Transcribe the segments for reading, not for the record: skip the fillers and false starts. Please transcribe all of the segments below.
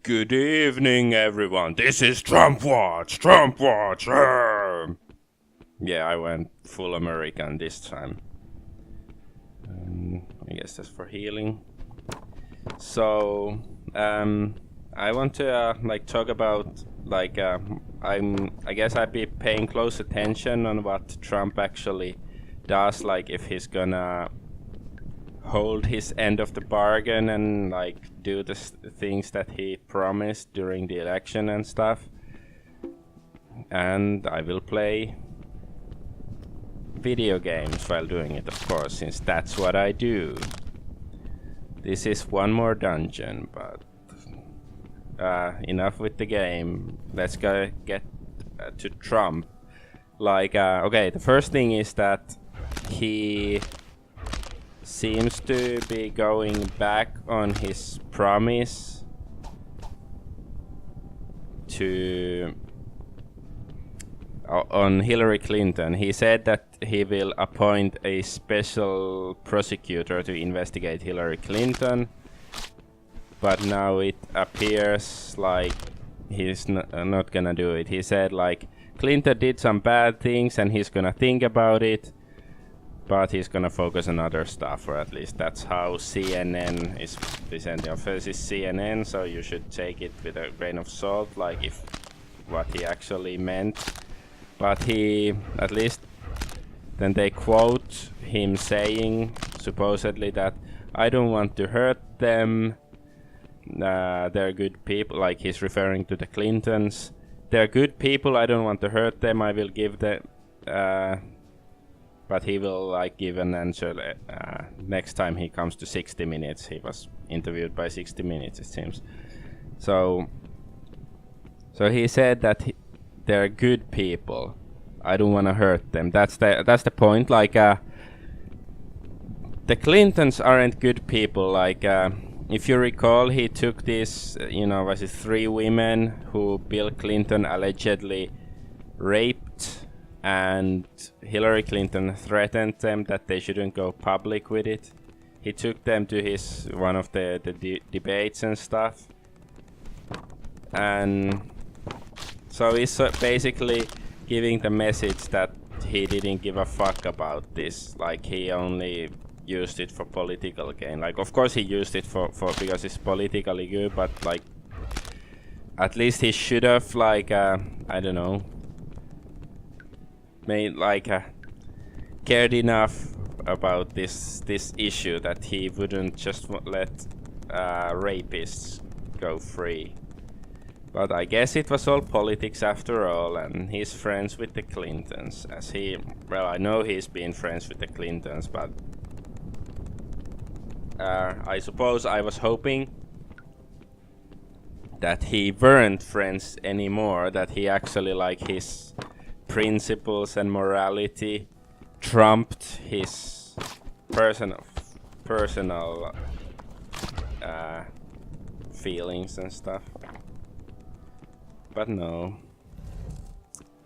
Good evening, everyone. This is Trump Watch. Trump Watch. Yeah, I went full American this time. I guess that's for healing. So, I want to talk about I guess I'd be paying close attention on what Trump actually does, like if he's gonna hold his end of the bargain and do the things that he promised during the election and stuff. And I will play video games while doing it, of course, since that's what I do. This is one more dungeon, but enough with the game. Let's go get to Trump. Okay, the first thing is that he seems to be going back on his promise to on Hillary Clinton. He said that he will appoint a special prosecutor to investigate Hillary Clinton, but now it appears like he's not gonna do it. He said Clinton did some bad things and he's gonna think about it, but he's gonna focus on other stuff, or at least that's how CNN is presenting. Of course, it's CNN, so you should take it with a grain of salt, if what he actually meant. But he, at least, then they quote him saying, supposedly, that I don't want to hurt them. They're good people. He's referring to the Clintons. They're good people. I don't want to hurt them. I will give them. But he will give an answer next time he comes to 60 Minutes. He was interviewed by 60 Minutes, it seems. So he said that they're good people. I don't want to hurt them. That's the point. The Clintons aren't good people. If you recall, he took these, was it 3 women who Bill Clinton allegedly raped, and Hillary Clinton threatened them that they shouldn't go public with it. He took them to one of the debates and stuff, and so he's basically giving the message that he didn't give a fuck about this. He only used it for political gain. Of course he used it for because it's politically good, but at least he should have I don't know, made cared enough about this issue that he wouldn't just let rapists go free. But I guess it was all politics after all, and he's friends with the Clintons. I know he's been friends with the Clintons, but I suppose I was hoping that he weren't friends anymore, that he actually his principles and morality trumped his personal feelings and stuff. But no.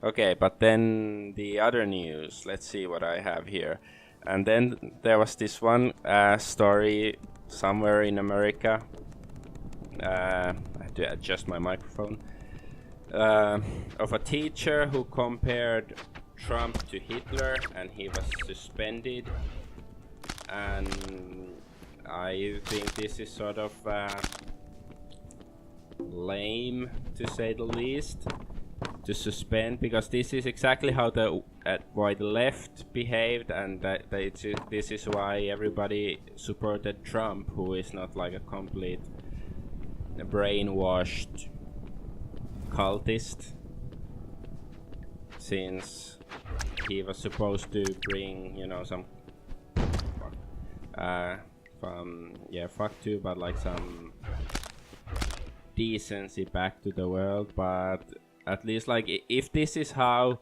Okay, but then the other news. Let's see what I have here. And then there was this one story somewhere in America. I have to adjust my microphone. Of a teacher who compared Trump to Hitler, and he was suspended. And I think this is sort of lame, to say the least, to suspend, because this is exactly how why the left behaved, and this is why everybody supported Trump, who is not a complete brainwashed cultist, since he was supposed to bring some fuck too, but some decency back to the world. But at least if this is how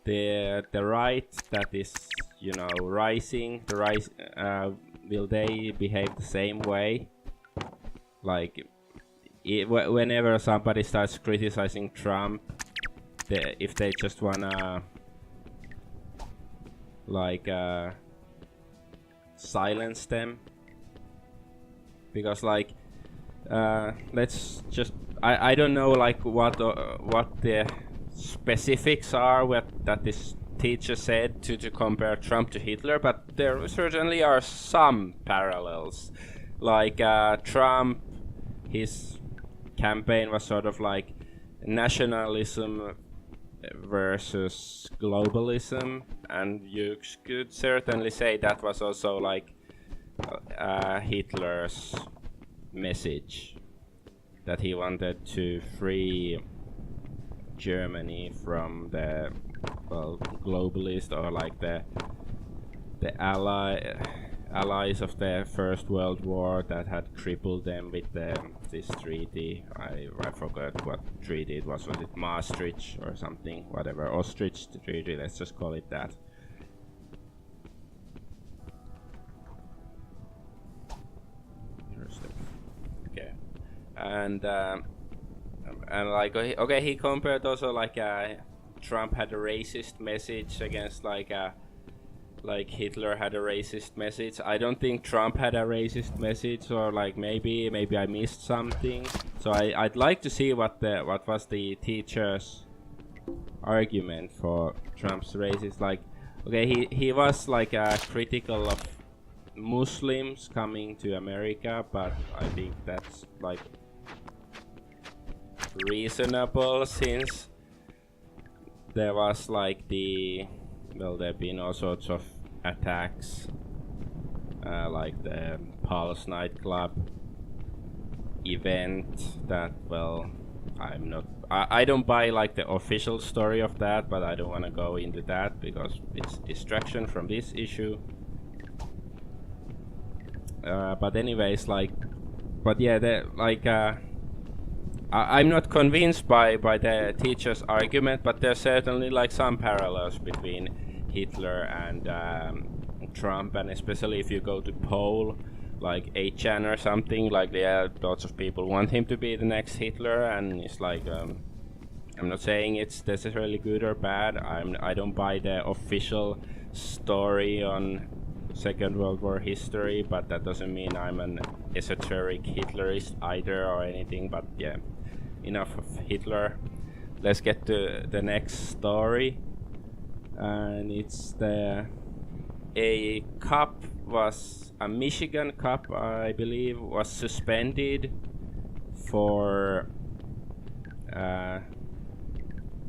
the right that is rising, will they behave the same way? Whenever somebody starts criticizing Trump, if they just wanna silence them, because let's just. I don't know like what the specifics are that this teacher said to compare Trump to Hitler, but there certainly are some parallels. Like Trump, his campaign was sort of like nationalism versus globalism, and you could certainly say that was also like Hitler's message, that he wanted to free Germany from the globalist, or like the allies of the First World War that had crippled them with this treaty. I forgot what treaty it was. Was it Maastricht or something? Whatever, Ostrich treaty. Let's just call it that. Okay, and like okay, he compared also like Trump had a racist message against like Hitler had a racist message. I don't think Trump had a racist message, or like maybe I missed something. So I'd like to see what was the teacher's argument for Trump's racist. Like, okay, he was like critical of Muslims coming to America, but I think that's like reasonable, since there was like there've been all sorts of attacks, like the Pulse nightclub event that, I don't buy like the official story of that, but I don't want to go into that because it's distraction from this issue. But anyways, I'm not convinced by the teacher's argument, but there's certainly like some parallels between Hitler and Trump, and especially if you go to poll like 8chan or something, like lots of people want him to be the next Hitler, and it's like I'm not saying it's necessarily good or bad. I don't buy the official story on Second World War history, but that doesn't mean I'm an esoteric Hitlerist either or anything. But yeah, enough of Hitler. Let's get to the next story, and it's a cop was a Michigan cop, I believe, was suspended for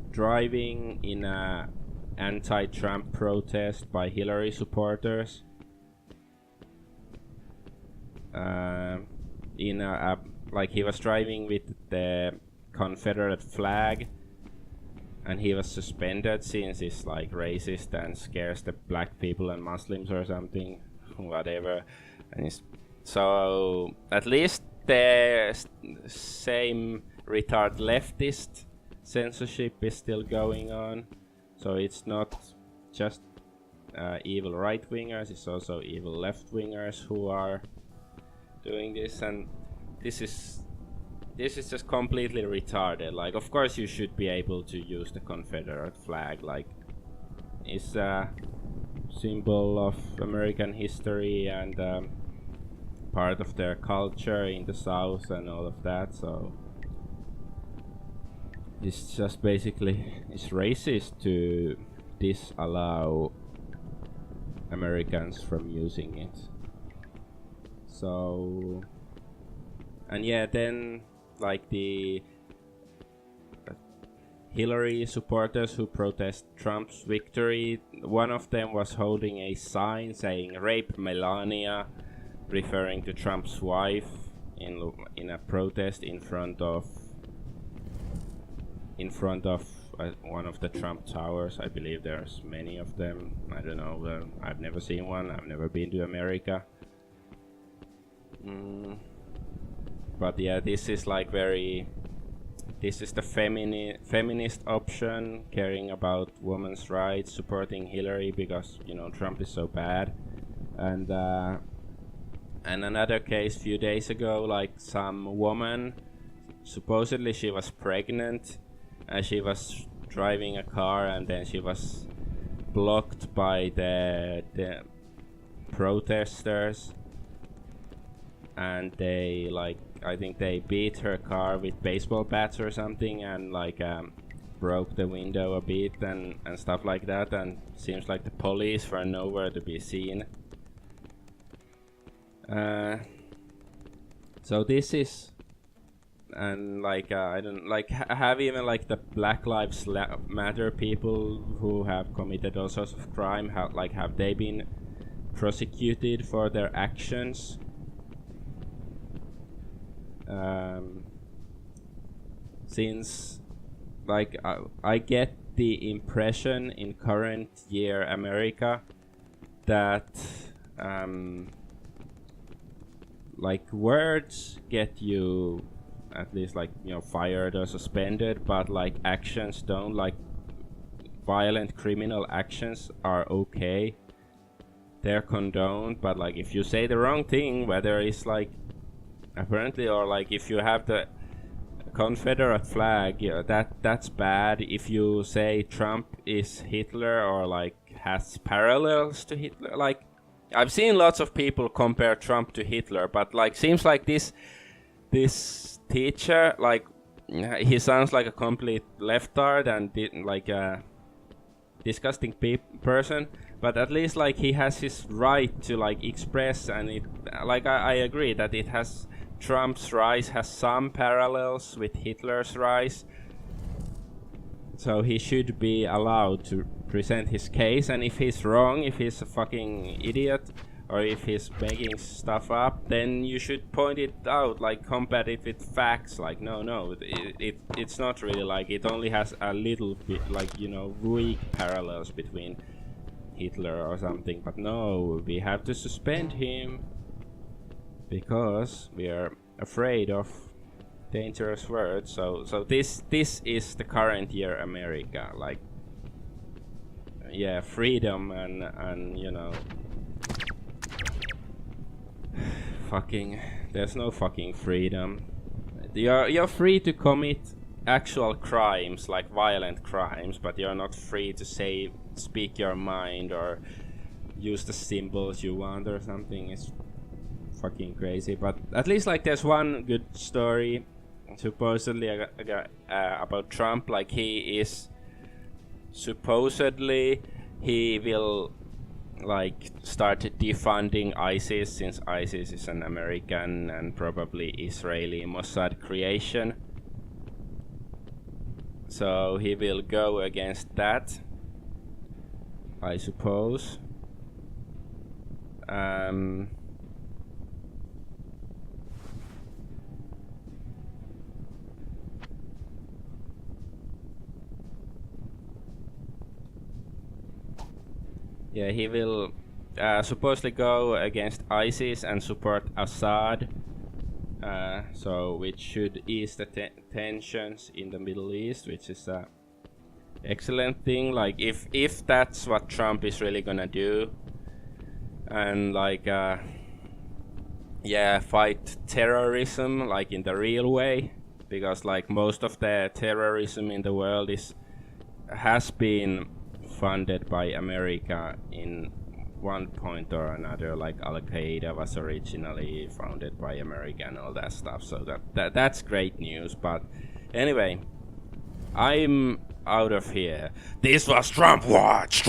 driving in a anti-Trump protest by Hillary supporters. Like he was driving with the Confederate flag, and he was suspended since he's like racist and scares the black people and Muslims or something, whatever. And so at least the same retard leftist censorship is still going on. So it's not just evil right-wingers, it's also evil left-wingers who are doing this, and this is just completely retarded. Like, of course you should be able to use the Confederate flag, like it's a symbol of American history and part of their culture in the South and all of that. So it's just basically, it's racist to disallow Americans from using it. So, and yeah, then like the Hillary supporters who protest Trump's victory, one of them was holding a sign saying "Rape Melania," referring to Trump's wife, in a protest in front of one of the Trump towers. I believe there's many of them. I don't know. I've never seen one. I've never been to America. But yeah, this is like this is the feminist option, caring about women's rights, supporting Hillary because, you know, Trump is so bad. And another case few days ago, like some woman, supposedly she was pregnant, and she was driving a car, and then she was blocked by the protesters, and they like I think they beat her car with baseball bats or something, and like broke the window a bit and stuff like that, and seems like the police were nowhere to be seen. So this is, and like I don't like have even like the Black Lives Matter people who have committed all sorts of crime, have they been prosecuted for their actions? Since like I get the impression in current year America that like words get you at least like, you know, fired or suspended, but like actions don't. Like violent criminal actions are okay, they're condoned, but like if you say the wrong thing, whether it's like apparently or like if you have the Confederate flag, yeah, that's bad. If you say Trump is Hitler or like has parallels to Hitler, like I've seen lots of people compare Trump to Hitler, but like seems like this teacher, like he sounds like a complete leftard and like a disgusting person, but at least like he has his right to like express, and it like I agree that it has Trump's rise has some parallels with Hitler's rise, so he should be allowed to present his case, and if he's wrong, if he's a fucking idiot, or if he's making stuff up, then you should point it out, like combat it with facts, like no, it's not really like, it only has a little bit like, you know, weak parallels between Hitler or something, but no, we have to suspend him because we are afraid of dangerous words. So this is the current year America, like yeah, freedom and you know, fucking there's no fucking freedom. You're free to commit actual crimes, like violent crimes, but you're not free to speak your mind or use the symbols you want or something. It's fucking crazy. But at least like there's one good story supposedly about Trump. Like he is supposedly he will like start defunding ISIS, since ISIS is an American and probably Israeli Mossad creation. So he will go against that, I suppose. Yeah, he will supposedly go against ISIS and support Assad, so which should ease the tensions in the Middle East, which is a excellent thing. Like if that's what Trump is really gonna do, and like yeah, fight terrorism like in the real way, because like most of the terrorism in the world has been funded by America in one point or another. Like Al-Qaeda was originally founded by America and all that stuff, so that's great news. But anyway, I'm out of here. This was Trump Watch.